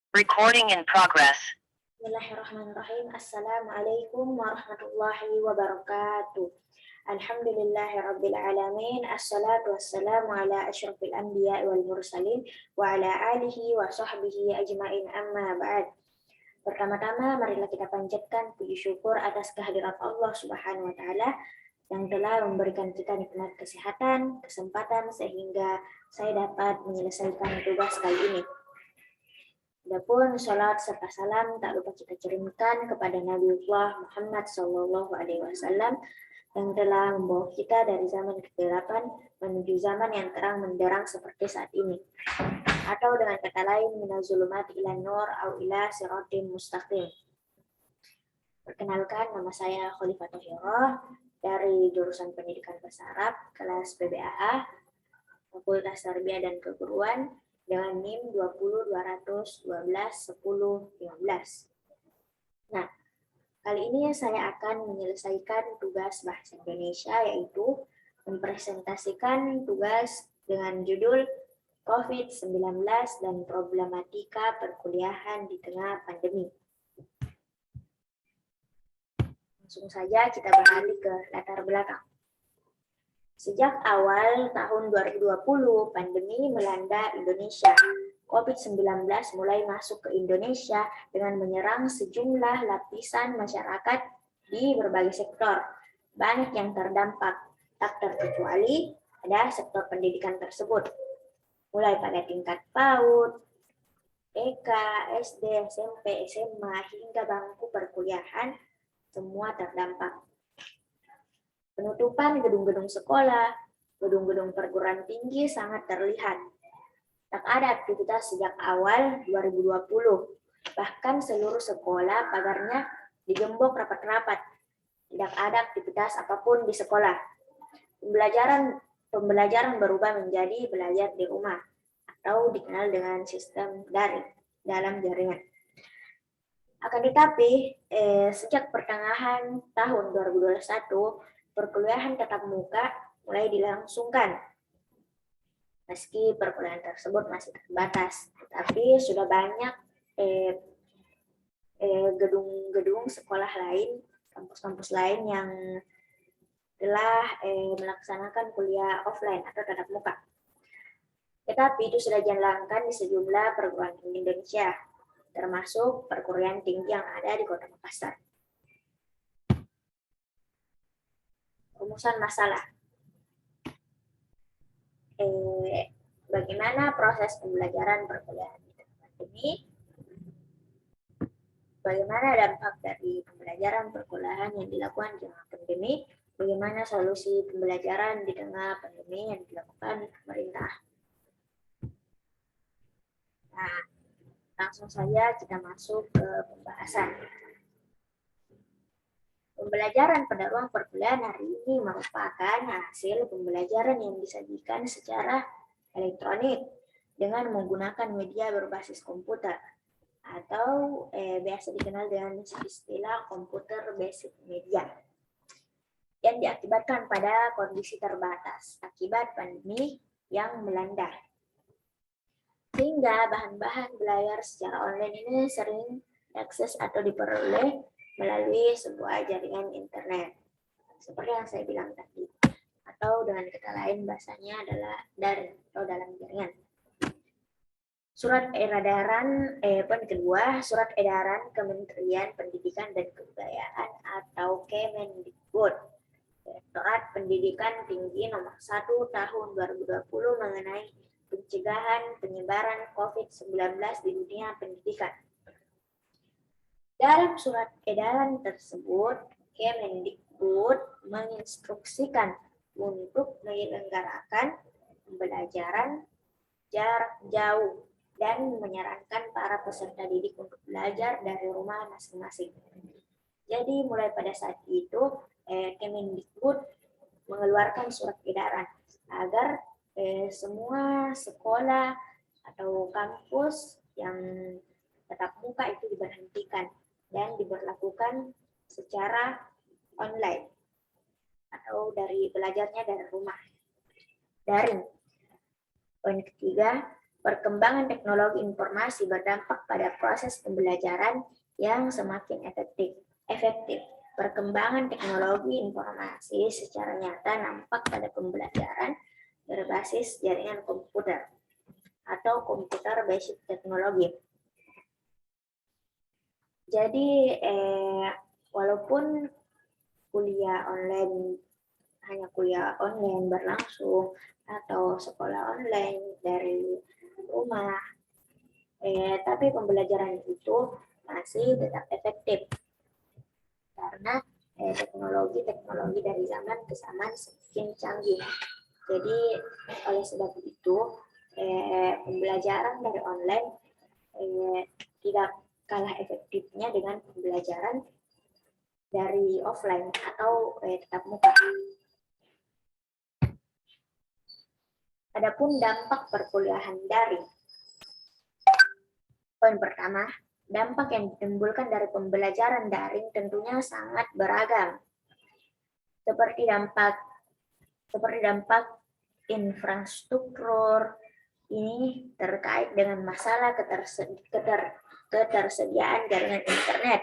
Recording in progress. Bismillahirrahmanirrahim. Assalamualaikum warahmatullahi wabarakatuh. Alhamdulillahirabbil alamin. Assalatu wassalamu ala asyrafil anbiya wal mursalin wa ala alihi wa sahbihi ajmain, amma ba'd. Pertama-tama marilah kita panjatkan puji syukur atas kehadirat Allah Subhanahu wa taala yang telah memberikan kita nikmat kesehatan, kesempatan sehingga saya dapat menyelesaikan tugas kali ini. Adapun salat serta salam tak lupa kita kirimkan kepada Nabiullah Muhammad SAW yang telah membawa kita dari zaman kegelapan menuju zaman yang terang menderang seperti saat ini. Atau dengan kata lain, minaz zulumati ilan nur au ila siratim mustaqim. Perkenalkan, nama saya Khalifah Thohirah dari jurusan Pendidikan Bahasa Arab kelas PBAA Fakultas Tarbiyah dan Keguruan dengan NIM 20.212.10.15. Nah, kali ini saya akan menyelesaikan tugas bahasa Indonesia, yaitu mempresentasikan tugas dengan judul COVID-19 dan problematika perkuliahan di tengah pandemi. Langsung saja kita beralih ke latar belakang. Sejak awal tahun 2020, pandemi melanda Indonesia. COVID-19 mulai masuk ke Indonesia dengan menyerang sejumlah lapisan masyarakat di berbagai sektor. Banyak yang terdampak, tak terkecuali ada sektor pendidikan tersebut. Mulai pada tingkat PAUD, TK, SD, SMP, SMA, hingga bangku perkuliahan, semua terdampak. Penutupan gedung-gedung sekolah, gedung-gedung perguruan tinggi sangat terlihat. Tak ada aktivitas sejak awal 2020. Bahkan seluruh sekolah pagarnya digembok rapat-rapat. Tidak ada aktivitas apapun di sekolah. Pembelajaran berubah menjadi belajar di rumah atau dikenal dengan sistem daring dalam jaringan. Akan tetapi, sejak pertengahan tahun 2021, perkuliahan tatap muka mulai dilangsungkan. Meski perkuliahan tersebut masih terbatas, tetapi sudah banyak gedung-gedung sekolah lain, kampus-kampus lain yang telah melaksanakan kuliah offline atau tatap muka. Tetapi itu sudah dijalankan di sejumlah perguruan tinggi Indonesia, termasuk perguruan tinggi yang ada di Kota Makassar. Rumusan masalah. Bagaimana proses pembelajaran perkuliahan di tengah pandemi? Bagaimana dampak dari pembelajaran perkuliahan yang dilakukan di tengah pandemi? Bagaimana solusi pembelajaran di tengah pandemi yang dilakukan pemerintah? Nah, langsung saja kita masuk ke pembahasan. Pembelajaran pada ruang perkuliahan hari ini merupakan hasil pembelajaran yang disajikan secara elektronik dengan menggunakan media berbasis komputer atau biasa dikenal dengan istilah komputer basic media yang diakibatkan pada kondisi terbatas akibat pandemi yang melanda. Sehingga bahan-bahan belajar secara online ini sering diakses atau diperoleh melalui sebuah jaringan internet, seperti yang saya bilang tadi, atau dengan kata lain bahasanya adalah daring atau dalam jaringan. Surat edaran kedua, surat edaran Kementerian Pendidikan dan Kebudayaan atau Kemendikbud, Direktorat Pendidikan Tinggi Nomor 1 Tahun 2020 mengenai pencegahan penyebaran COVID-19 di dunia pendidikan. Dalam surat edaran tersebut, Kemendikbud menginstruksikan untuk menyelenggarakan pembelajaran jarak jauh dan menyarankan para peserta didik untuk belajar dari rumah masing-masing. Jadi mulai pada saat itu, Kemendikbud mengeluarkan surat edaran agar semua sekolah atau kampus yang tatap muka itu diberhentikan dan diberlakukan secara online atau belajarnya dari rumah, daring. Poin ketiga, perkembangan teknologi informasi berdampak pada proses pembelajaran yang semakin efektif. Perkembangan teknologi informasi secara nyata nampak pada pembelajaran berbasis jaringan komputer atau computer basic technology. Jadi walaupun hanya kuliah online berlangsung atau sekolah online dari rumah, tapi pembelajaran itu masih tetap efektif karena teknologi dari zaman ke zaman semakin canggih. Jadi oleh sebab itu pembelajaran dari online tidak kalah efektifnya dengan pembelajaran dari offline atau tatap muka. Adapun dampak perkuliahan daring. Poin pertama, dampak yang ditimbulkan dari pembelajaran daring tentunya sangat beragam. Seperti dampak infrastruktur ini terkait dengan masalah ketersediaan jaringan internet.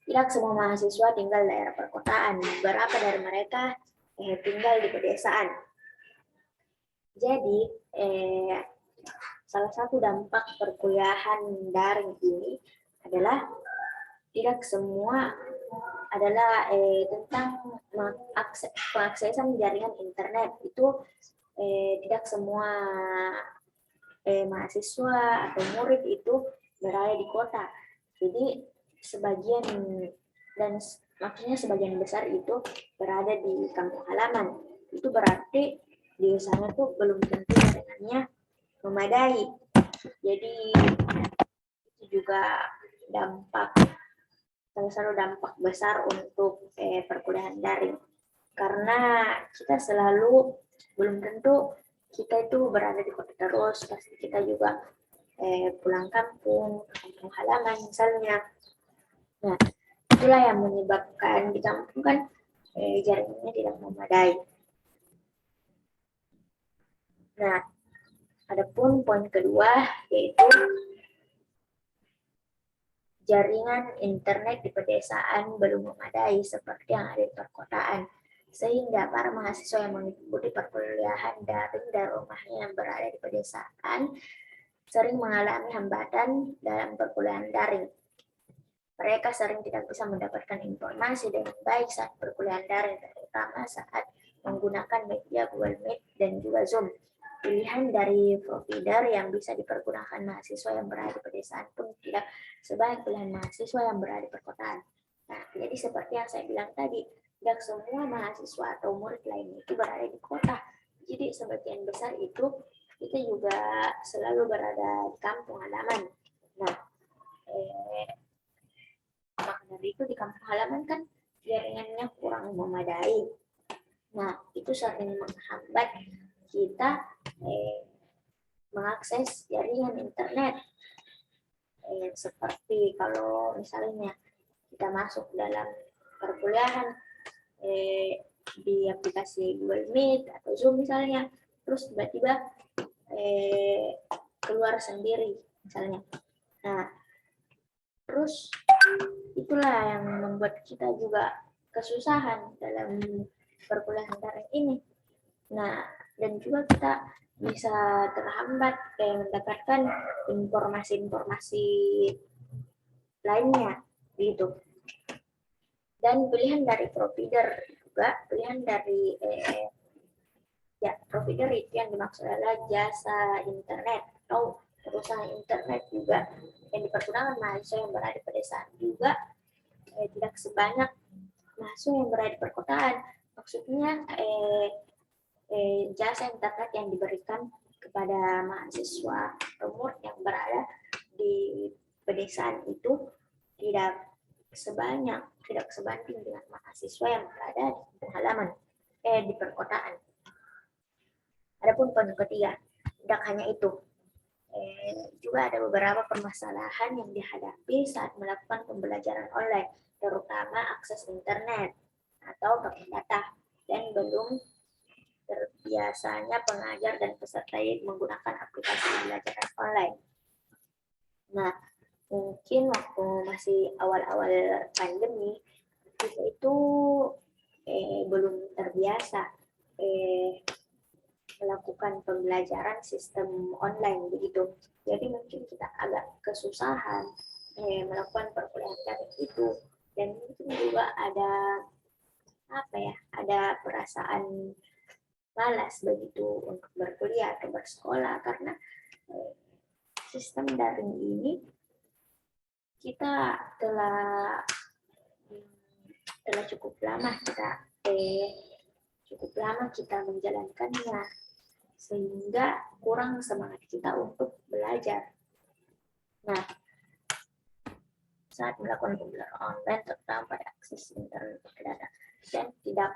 Tidak semua mahasiswa tinggal di daerah perkotaan, beberapa dari mereka tinggal di pedesaan. Jadi, salah satu dampak perkuliahan daring ini adalah tidak semua adalah tentang pengaksesan jaringan internet. Itu tidak semua mahasiswa atau murid itu berada di kota. Jadi sebagian besar itu berada di kampung halaman. Itu berarti di sana tuh belum tentu jaringannya memadai. Jadi itu juga salah satu dampak besar untuk perkuliahan daring. Karena kita selalu belum tentu kita itu berada di kota terus, pasti kita juga pulang kampung halaman misalnya. Nah, itulah yang menyebabkan di kampung kan jaringannya tidak memadai. Nah, adapun poin kedua yaitu jaringan internet di pedesaan belum memadai seperti yang ada di perkotaan, sehingga para mahasiswa yang mengikuti perkuliahan daring dari rumahnya yang berada di pedesaan sering mengalami hambatan dalam perkuliahan daring. Mereka sering tidak bisa mendapatkan informasi dengan baik saat perkuliahan daring, terutama saat menggunakan media Google Meet dan juga Zoom. Pilihan dari provider yang bisa dipergunakan mahasiswa yang berada di pedesaan pun tidak sebanyak pilihan mahasiswa yang berada di perkotaan. Nah, jadi seperti yang saya bilang tadi, tidak semua mahasiswa atau murid lainnya itu berada di kota. Jadi sebagian besar itu kita juga selalu berada di kampung halaman. Nah, maka dari itu di kampung halaman kan jaringannya kurang memadai. Nah, itu sering menghambat kita mengakses jaringan internet. Seperti kalau misalnya kita masuk dalam perkuliahan di aplikasi Google Meet atau Zoom misalnya, terus tiba-tiba keluar sendiri misalnya. Nah, terus itulah yang membuat kita juga kesusahan dalam perkuliahan daring ini. Nah, dan juga kita bisa terhambat mendapatkan informasi-informasi lainnya gitu. Dan pilihan dari provider juga, pilihan dari provider itu yang dimaksud adalah jasa internet atau perusahaan internet juga yang dipergunakan mahasiswa yang berada di pedesaan juga tidak sebanyak mahasiswa yang berada di perkotaan. Maksudnya jasa internet yang diberikan kepada mahasiswa atau murid yang berada di pedesaan itu tidak sebanding dengan mahasiswa yang berada di kampung halaman di perkotaan. Adapun poin ketiga, tidak hanya itu, juga ada beberapa permasalahan yang dihadapi saat melakukan pembelajaran online, terutama akses internet atau pakai data dan belum terbiasanya pengajar dan peserta menggunakan aplikasi pembelajaran online. Nah, mungkin waktu masih awal-awal pandemi, kita itu belum terbiasa melakukan pembelajaran sistem online begitu. Jadi mungkin kita agak kesusahan melakukan perkuliahan daring itu, dan mungkin juga ada perasaan malas begitu untuk berkuliah atau bersekolah karena sistem daring ini kita telah cukup lama kita menjalankannya, sehingga kurang semangat kita untuk belajar. Nah, saat melakukan pembelajaran online, terutama pada akses internet data, dan tidak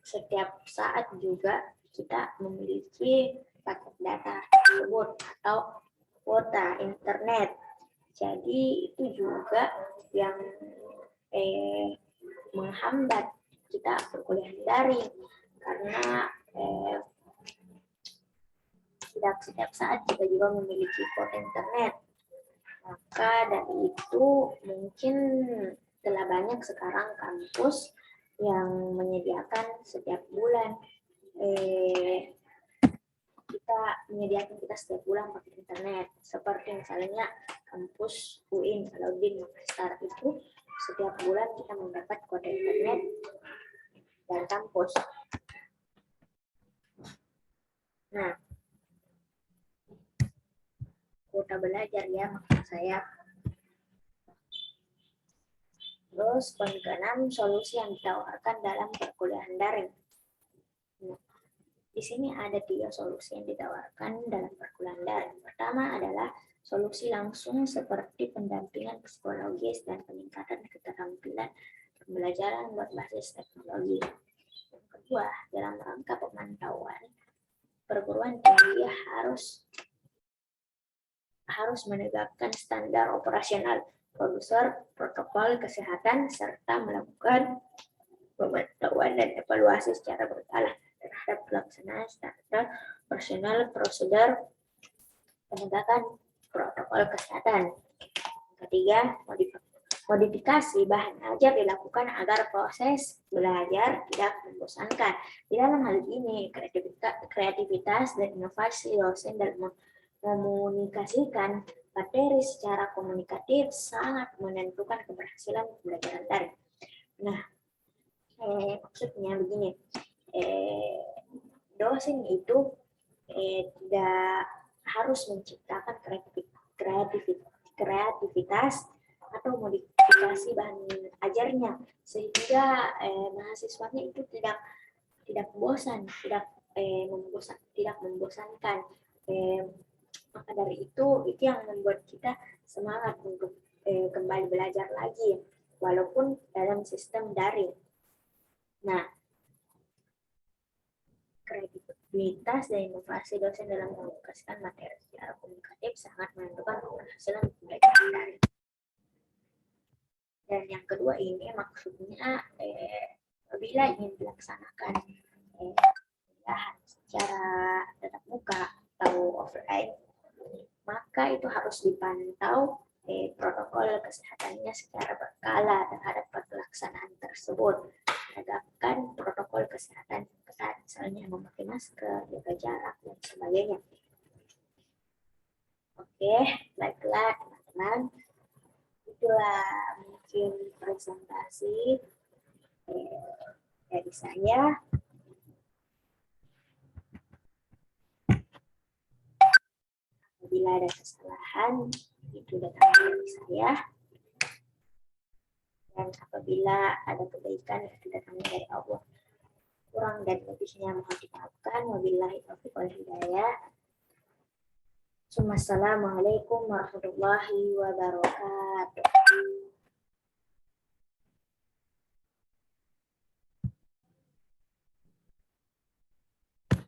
setiap saat juga kita memiliki paket data tersebut atau kuota internet. Jadi itu juga yang menghambat kita berkuliah daring, karena tidak setiap saat kita juga memiliki kuota internet. Maka dari itu mungkin telah banyak sekarang kampus yang menyediakan setiap bulan kita setiap bulan pakai internet, seperti misalnya kampus UIN Alauddin Makassar itu setiap bulan kita mendapat kuota internet dari kampus. Nah, kuota belajar ya maksud saya. Terus poin ke-6, solusi yang ditawarkan dalam perkuliahan daring. Nah, di sini ada 3 solusi yang ditawarkan dalam perkuliahan daring. Pertama adalah solusi langsung seperti pendampingan psikologis dan peningkatan keterampilan pembelajaran berbasis teknologi. Yang kedua, dalam rangka pemantauan, perguruan tinggi harus menegakkan standar operasional, prosedur, protokol kesehatan, serta melakukan pemantauan dan evaluasi secara berkala terhadap pelaksanaan standar operasional, prosedur, penegakan protokol kesehatan. Ketiga, modifikasi bahan ajar dilakukan agar proses belajar tidak membosankan. Di dalam hal ini, kreativitas dan inovasi dosen dalam mekomunikasikan materi secara komunikatif sangat menentukan keberhasilan pembelajaran daring. Nah, maksudnya begini, dosen itu tidak harus menciptakan kreativitas atau modifikasi bahan ajarnya, sehingga mahasiswanya itu tidak bosan, tidak membosankan. Maka dari itu yang membuat kita semangat untuk kembali belajar lagi, walaupun dalam sistem daring. Nah, kreativitas dan inovasi dosen dalam mengomunikasikan materi secara komunikatif sangat menentukan keberhasilan pembelajaran daring. Dan yang kedua ini maksudnya apabila ingin dilaksanakan pembelajaran secara tatap muka atau offline, maka itu harus dipantau protokol kesehatannya secara berkala terhadap pelaksanaan tersebut. Menegakkan protokol kesehatan ketat, misalnya memakai masker, jaga jarak, dan sebagainya. Oke, baiklah teman-teman. Itulah mungkin presentasi dari saya. Apabila ada kesalahan, itu datang dari saya. Dan apabila ada kebaikan, itu datangnya dari Allah. Kurang dan lebihnya mohon dimaafkan. Wabillahi taufiq wal hidayah. Assalamualaikum warahmatullahi wabarakatuh.